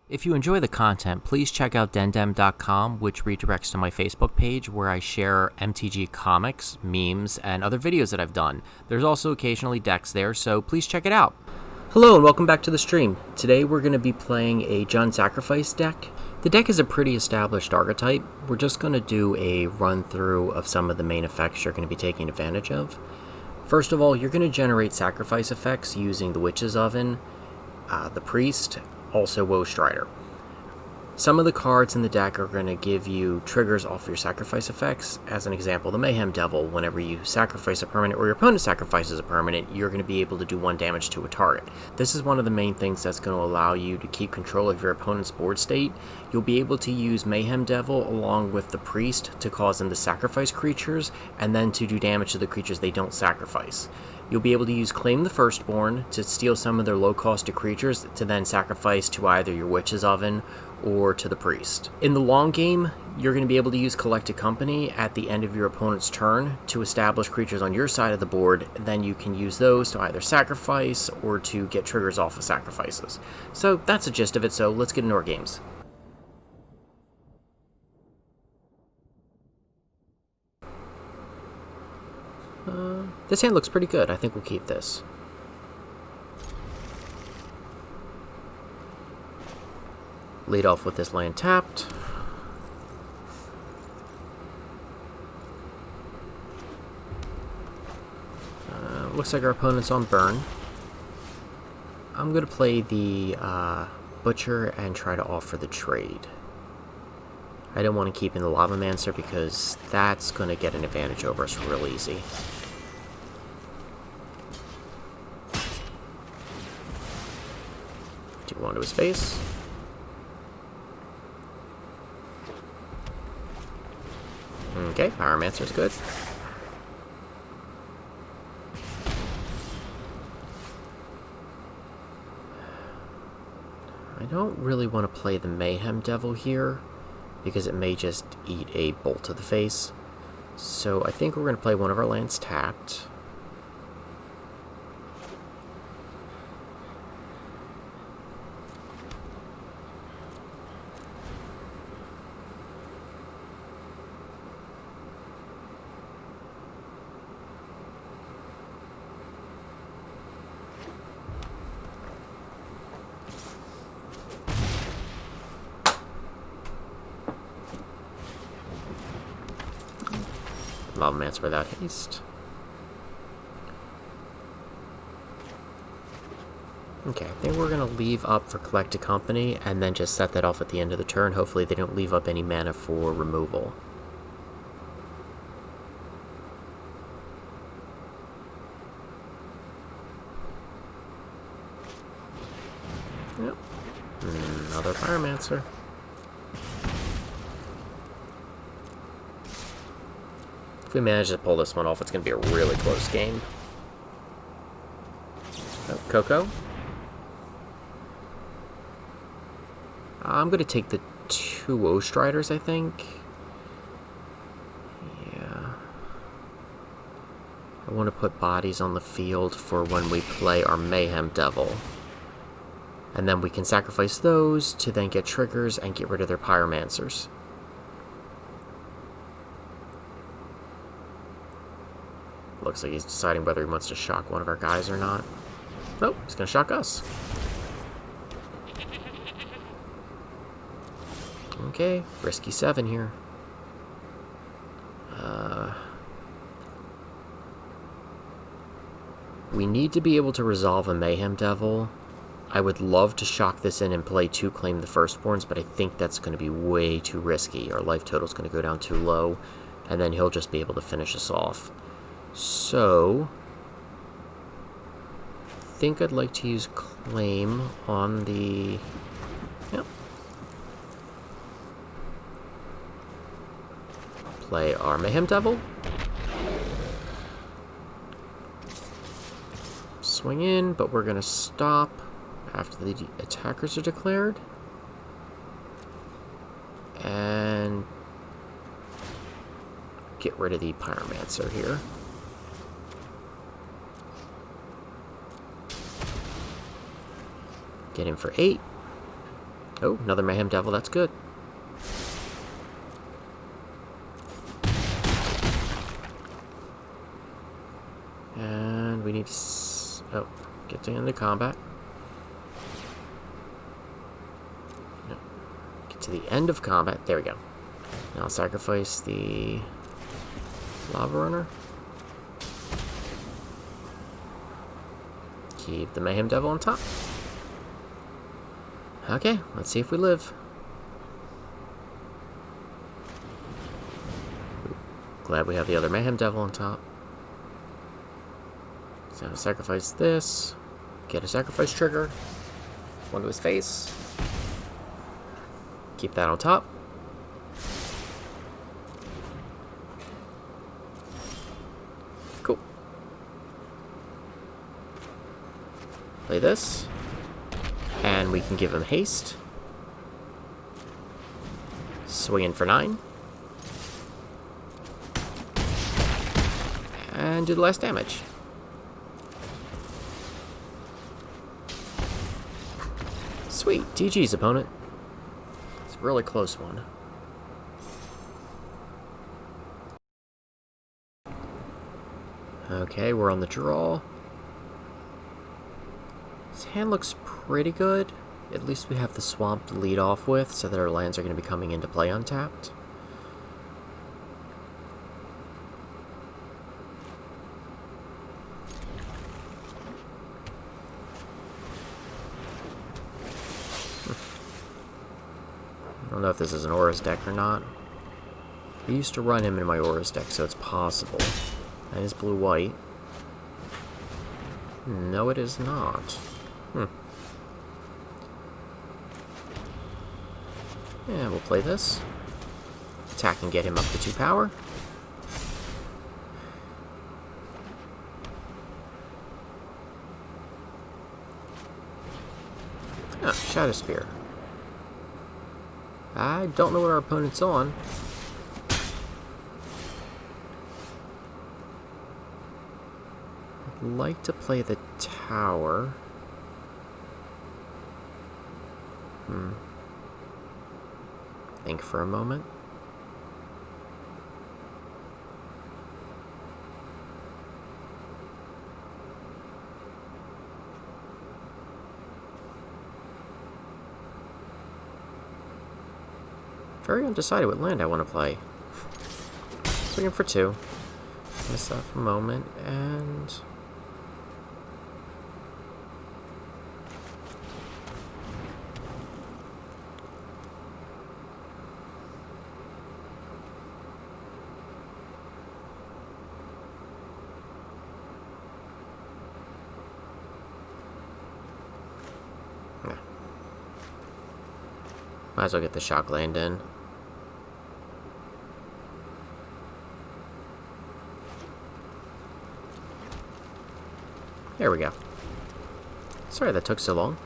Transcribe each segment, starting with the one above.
If you enjoy the content, please check out dendem.com, which redirects to my Facebook page where I share MTG comics, memes, and other videos that I've done. There's also occasionally decks there, so please check it out. Hello and welcome back to the stream. Today we're going to be playing a Jund Sacrifice deck. The deck is a pretty established archetype. We're just going to do a run through of some of the main effects you're going to be taking advantage of. First of all, you're going to generate sacrifice effects using the Witch's Oven, the Priest, also Woe Strider. Some of the cards in the deck are going to give you triggers off your sacrifice effects. As an example, the Mayhem Devil, whenever you sacrifice a permanent or your opponent sacrifices a permanent, you're going to be able to do 1 damage to a target. This is one of the main things that's going to allow you to keep control of your opponent's board state. You'll be able to use Mayhem Devil along with the Priest to cause them to sacrifice creatures, and then to do damage to the creatures they don't sacrifice. You'll be able to use Claim the Firstborn to steal some of their low-cost creatures to then sacrifice to either your Witch's Oven or to the Priest. In the long game, you're going to be able to use Collected Company at the end of your opponent's turn to establish creatures on your side of the board. Then you can use those to either sacrifice or to get triggers off of sacrifices. So that's the gist of it, so let's get into our games. This hand looks pretty good. I think we'll keep this. Lead off with this land tapped. Looks like our opponent's on burn. I'm going to play the Butcher and try to offer the trade. I don't want to keep in the Lavamancer because that's going to get an advantage over us real easy. Do one to his face. Okay, Pyromancer's good. I don't really want to play the Mayhem Devil here, because it may just eat a bolt to the face. So I think we're going to play one of our lands tapped. Lavamancer without haste. Okay, I think we're going to leave up for Collected Company and then just set that off at the end of the turn. Hopefully they don't leave up any mana for removal. Yep. Another Pyromancer. If we manage to pull this one off, it's going to be a really close game. Oh, Coco. I'm going to take the 2 Woe Striders, I think. Yeah. I want to put bodies on the field for when we play our Mayhem Devil. And then we can sacrifice those to then get triggers and get rid of their Pyromancers. Looks like he's deciding whether he wants to shock one of our guys or not. Nope, he's going to shock us. Okay, risky 7 here. We need to be able to resolve a Mayhem Devil. I would love to shock this in and play 2 Claim the Firstborns, but I think that's going to be way too risky. Our life total is going to go down too low, and then he'll just be able to finish us off. So, I think I'd like to use Claim on the... Yep. Play our Mayhem Devil. Swing in, but we're going to stop after the attackers are declared. And get rid of the Pyromancer here. Get him for 8. Oh, another Mayhem Devil, that's good. And we need to get to into combat. No. Get to the end of combat. There we go. Now I'll sacrifice the Lava Runner. Keep the Mayhem Devil on top. Okay, let's see if we live. Glad we have the other Mayhem Devil on top. So sacrifice this. Get a sacrifice trigger. One to his face. Keep that on top. Cool. Play this. And we can give him haste. Swing in for 9. And do the last damage. Sweet. GG's, opponent. It's a really close one. Okay, we're on the draw. This hand looks pretty good. At least we have the swamp to lead off with, so that our lands are going to be coming into play untapped. I don't know if this is an Aura's deck or not. I used to run him in my Aura's deck, so it's possible. That is blue-white. No, it is not. Yeah, we'll play this. Attack and get him up to 2 power. Ah, Shadow Spear. I don't know what our opponent's on. I'd like to play the tower. Think for a moment. Very undecided what land I want to play. Swinging for 2. Miss that for a moment, and... Might as well get the shock land in. There we go. Sorry that took so long.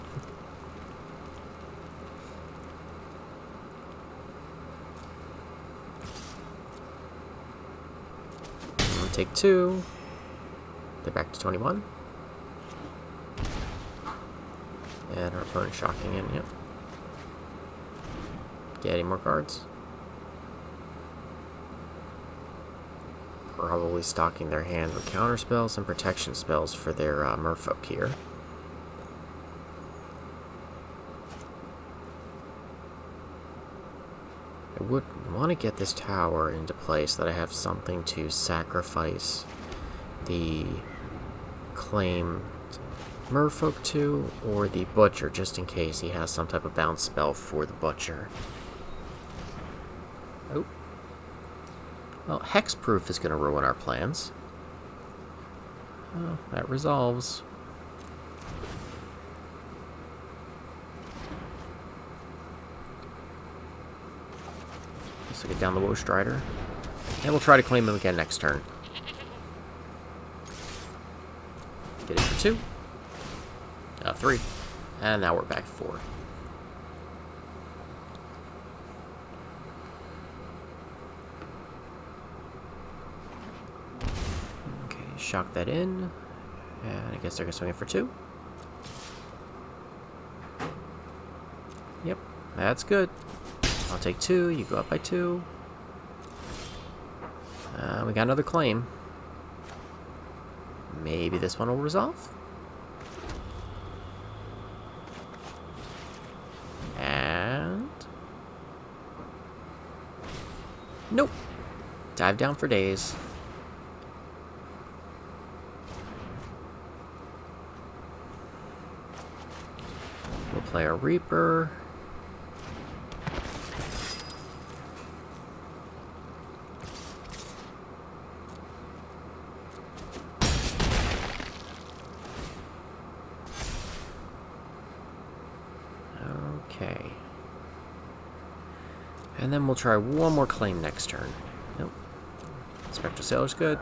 We'll take 2. They're back to 21. And our opponent shocking in, yep. Get any more cards? Probably stocking their hand with counter spells and protection spells for their merfolk here. I would want to get this tower into place so that I have something to sacrifice the claimed merfolk to, or the butcher, just in case he has some type of bounce spell for the butcher. Oh. Well, Hexproof is going to ruin our plans. Oh, that resolves. Let's get down the Woe Strider. And we'll try to claim him again next turn. Get it for 2. 3. And now we're back 4. Okay, shock that in. And I guess they're going to swing it for 2. Yep. That's good. I'll take 2. You go up by 2. We got another claim. Maybe this one will resolve? And... nope. Dive down for days. We'll play a Reaper. Okay. And then we'll try one more claim next turn. Nope. Spectral Sailor's good.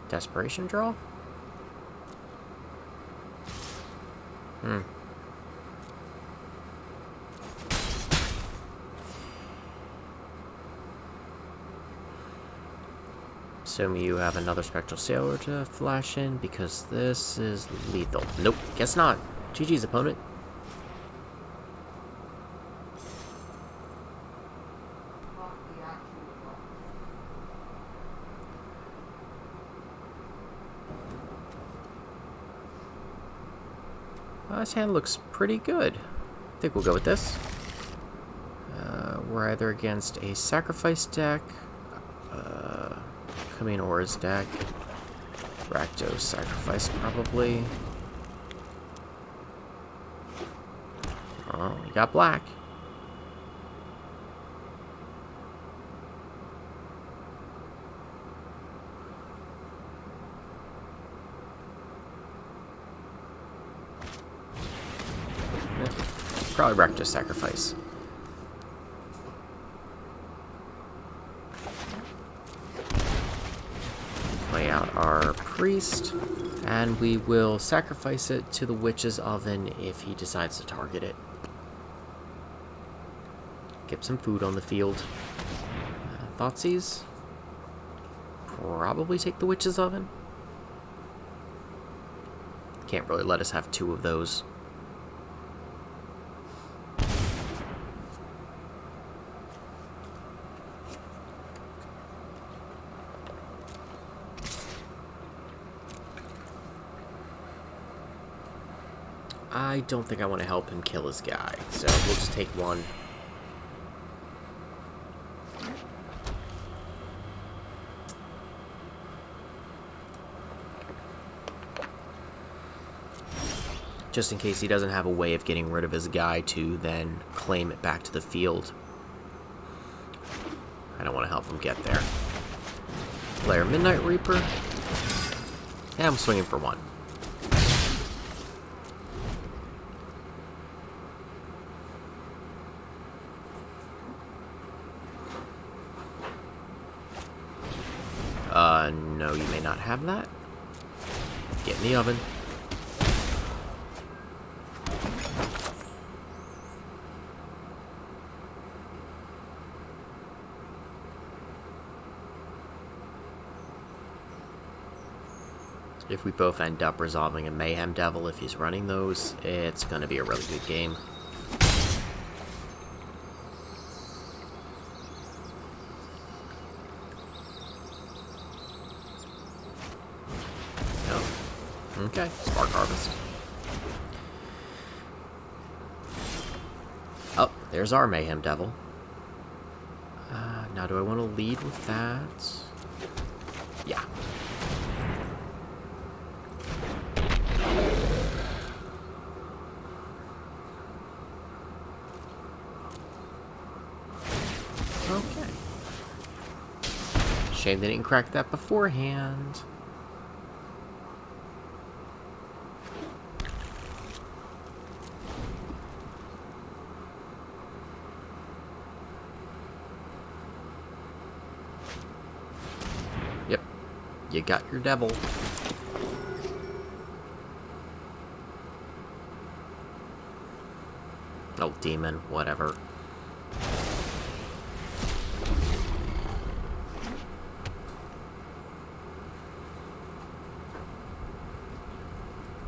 Desperation draw? Assume you have another Spectral Sailor to flash in, because this is lethal. Nope, guess not. GG's, opponent. This hand looks pretty good. I think we'll go with this. We're either against a Sacrifice deck, Kaminora's deck, Rakdos Sacrifice probably. Oh, we got black. Probably Rakdos Sacrifice. Play out our priest, and we will sacrifice it to the Witch's Oven if he decides to target it. Get some food on the field. Thoughtseize. Probably take the Witch's Oven. Can't really let us have 2 of those. I don't think I want to help him kill his guy, so we'll just take 1. Just in case he doesn't have a way of getting rid of his guy to then claim it back to the field. I don't want to help him get there. Player Midnight Reaper. Yeah, I'm swinging for 1. No, you may not have that. Get in the oven. If we both end up resolving a Mayhem Devil, if he's running those, it's going to be a really good game. Okay, Spark Harvest. Oh, there's our Mayhem Devil. Now do I want to lead with that? Yeah. Okay. Shame they didn't crack that beforehand. You got your devil. Oh, demon, whatever.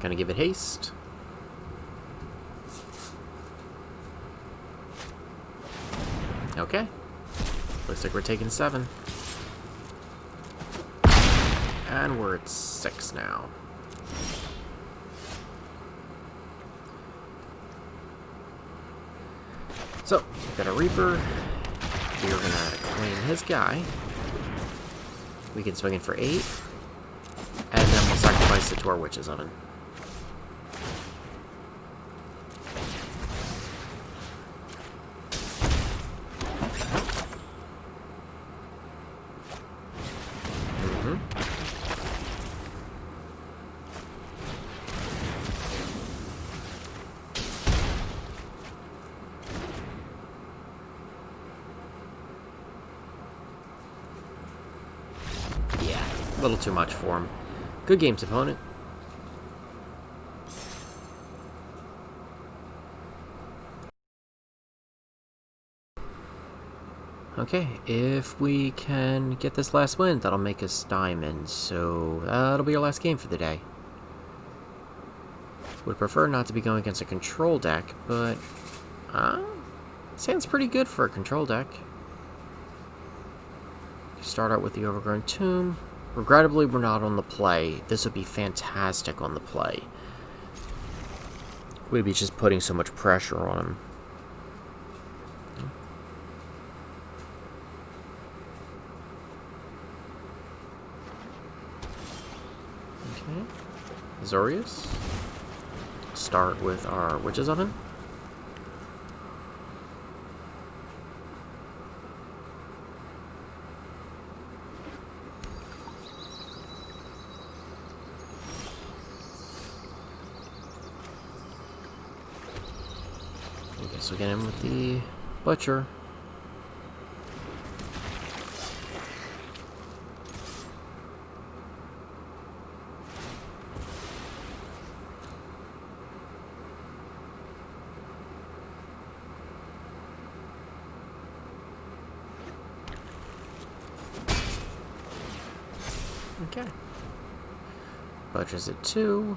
Gonna give it haste. Okay. Looks like we're taking 7. And we're at 6 now. So, we've got a Reaper. We're gonna claim his guy. We can swing in for 8. And then we'll sacrifice it to our Witch's Oven. A little too much for him. Good games, opponent. Okay, if we can get this last win, that'll make us diamond, so that'll be our last game for the day. Would prefer not to be going against a control deck, but sounds pretty good for a control deck. Start out with the Overgrown Tomb. Regrettably, we're not on the play. This would be fantastic on the play. We'd be just putting so much pressure on him. Okay. Zorius. Start with our Witch's Oven. So get in with the Butcher. Okay. Butcher's at 2.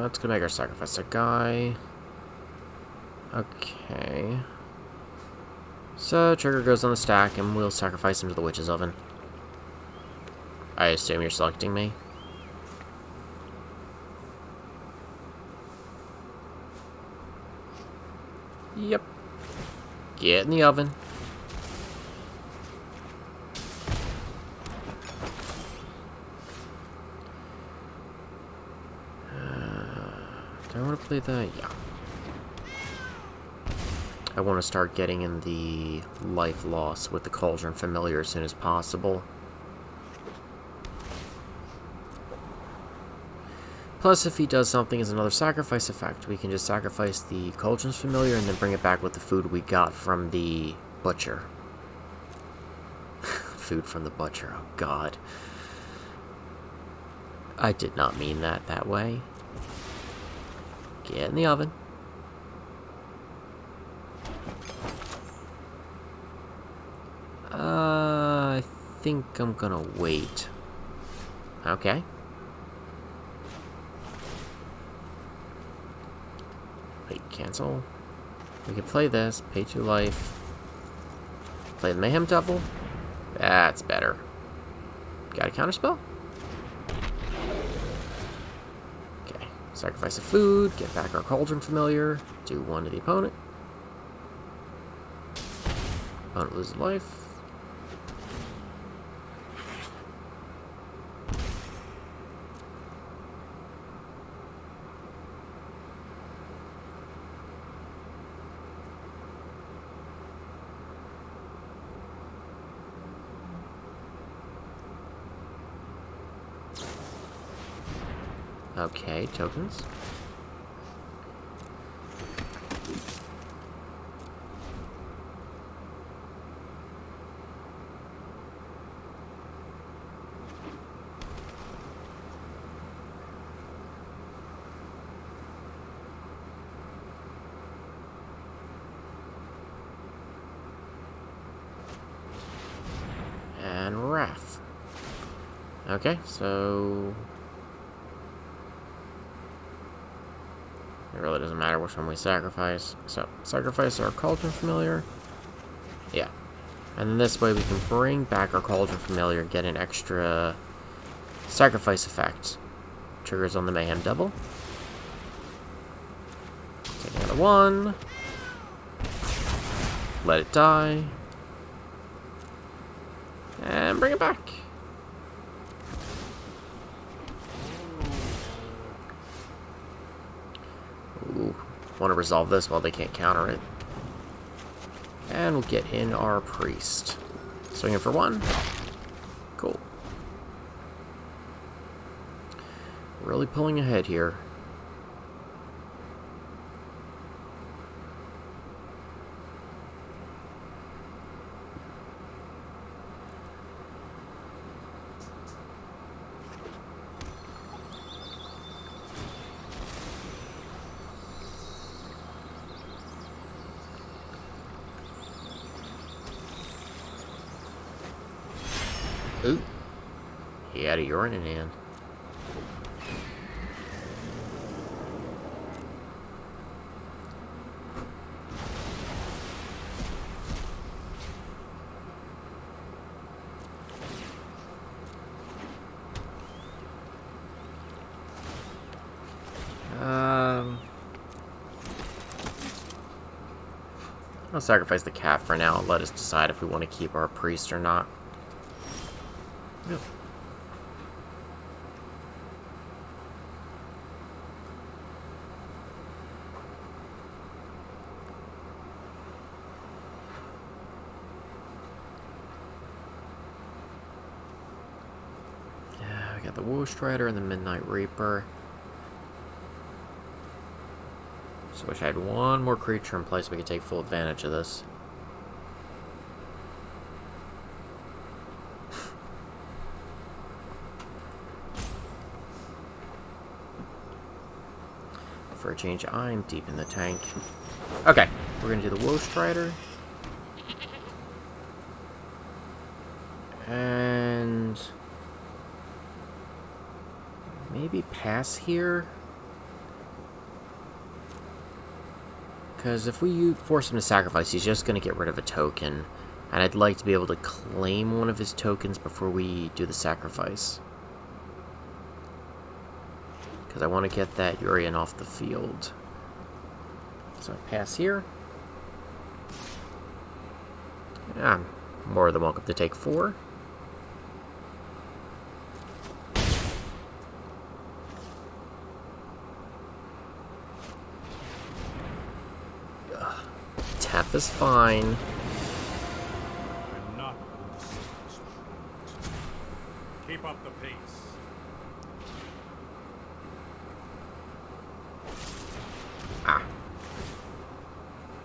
It's gonna make our sacrifice a guy. Okay. So, trigger goes on the stack, and we'll sacrifice him to the Witch's Oven. I assume you're selecting me. Yep. Get in the oven. Do I want to play that? Yeah. I want to start getting in the life loss with the Cauldron Familiar as soon as possible. Plus, if he does something as another sacrifice effect, we can just sacrifice the Cauldron's Familiar and then bring it back with the food we got from the Butcher. Food from the Butcher, oh god. I did not mean that way. Get in the oven. I think I'm gonna wait. Okay. Wait, cancel. We can play this, pay 2 life. Play the Mayhem Devil. That's better. Got a counterspell? Okay. Sacrifice a food, get back our Cauldron Familiar, do 1 to the opponent. Opponent loses life. Okay, tokens. Okay, so it really doesn't matter which one we sacrifice. So, sacrifice our Cauldron Familiar. Yeah. And then this way we can bring back our Cauldron Familiar, get an extra sacrifice effect. Triggers on the Mayhem Devil. Take another one. Let it die. And bring it back. Ooh, want to resolve this while they can't counter it. And we'll get in our priest. Swinging for one. Cool. Really pulling ahead here. Ooh. He had a urine in hand. I'll sacrifice the cat for now and let us decide if we want to keep our priest or not. Yep. Yeah, we got the Woe Strider and the Midnight Reaper. Just wish I had one more creature in place so we could take full advantage of this. For a change, I'm deep in the tank. Okay, we're gonna do the Woe Strider. And maybe pass here. Because if we force him to sacrifice, he's just going to get rid of a token. And I'd like to be able to claim one of his tokens before we do the sacrifice. Because I want to get that Urian off the field. So I pass here. Yeah, I'm more than welcome to take 4. Tap is fine. I'm not. Keep up the pace.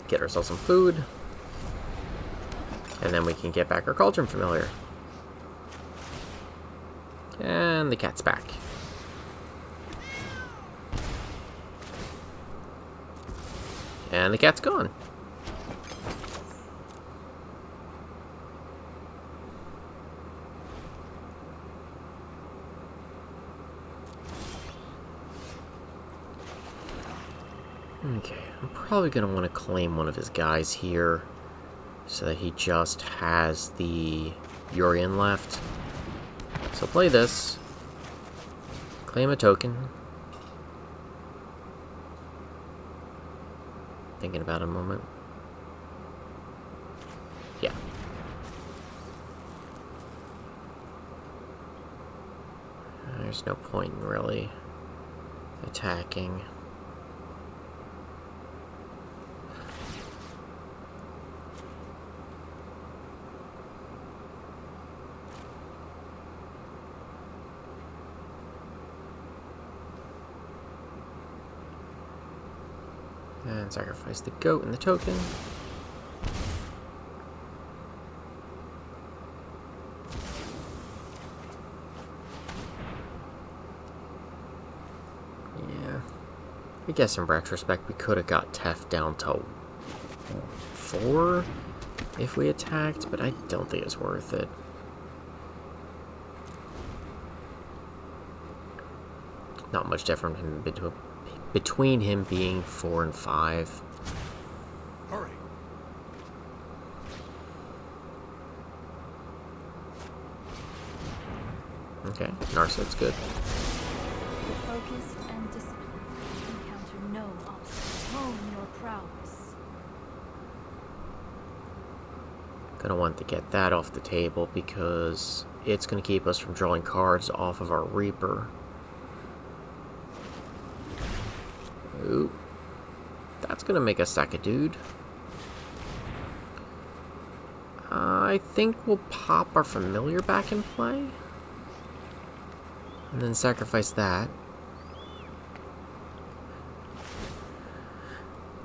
Get ourselves some food. And then we can get back our Cauldron Familiar. And the cat's back. And the cat's gone. Okay, I'm probably going to want to claim one of his guys here so that he just has the Urian left. So play this. Claim a token. Thinking about it a moment. Yeah. There's no point in really attacking. And sacrifice the goat and the token. Yeah. I guess in retrospect we could have got Tef down to 4 if we attacked, but I don't think it's worth it. Not much different between him being 4 and 5. Hurry. Okay, Narset's good. Focused and disciplined, encounter no obstacles. Hone your prowess. Gonna want to get that off the table because it's gonna keep us from drawing cards off of our Reaper. Ooh. That's gonna make us sack a dude. I think we'll pop our Familiar back in play. And then sacrifice that.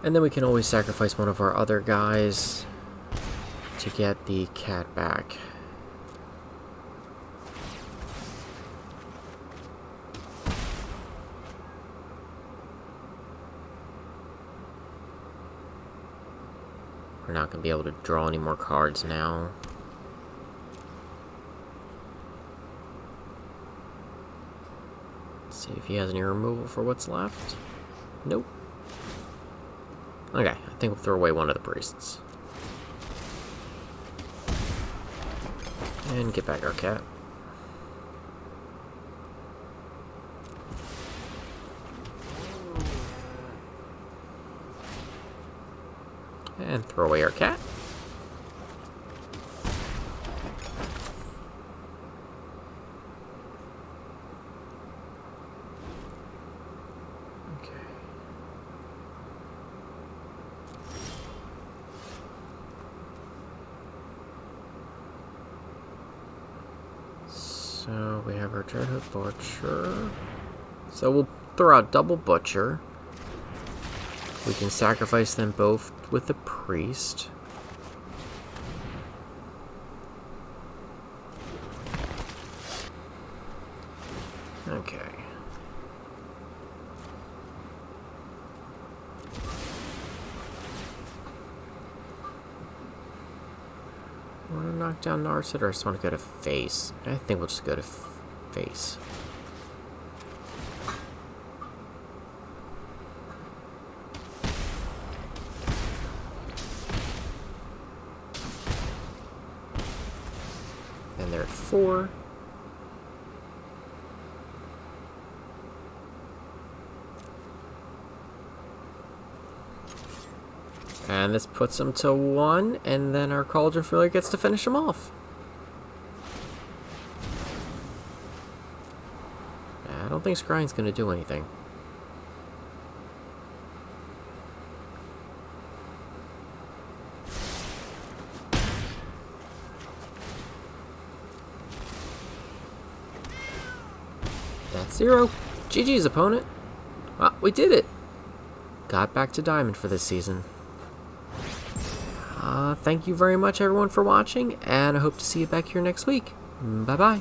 And then we can always sacrifice one of our other guys to get the cat back. We're not going to be able to draw any more cards now. Let's see if he has any removal for what's left. Nope. Okay, I think we'll throw away one of the priests. And get back our cat. And throw away our cat. Okay. So we have our Dreadhorde Butcher. So we'll throw out double Butcher. We can sacrifice them both with the priest. Okay. Want to knock down Narset, or I just want to go to face? I think we'll just go to face. And they're at 4. And this puts them to 1, and then our Cauldron Familiar gets to finish them off. I don't think Scrying's going to do anything. That's 0. GG's, opponent. Well, we did it. Got back to Diamond for this season. Thank you very much, everyone, for watching, and I hope to see you back here next week. Bye-bye.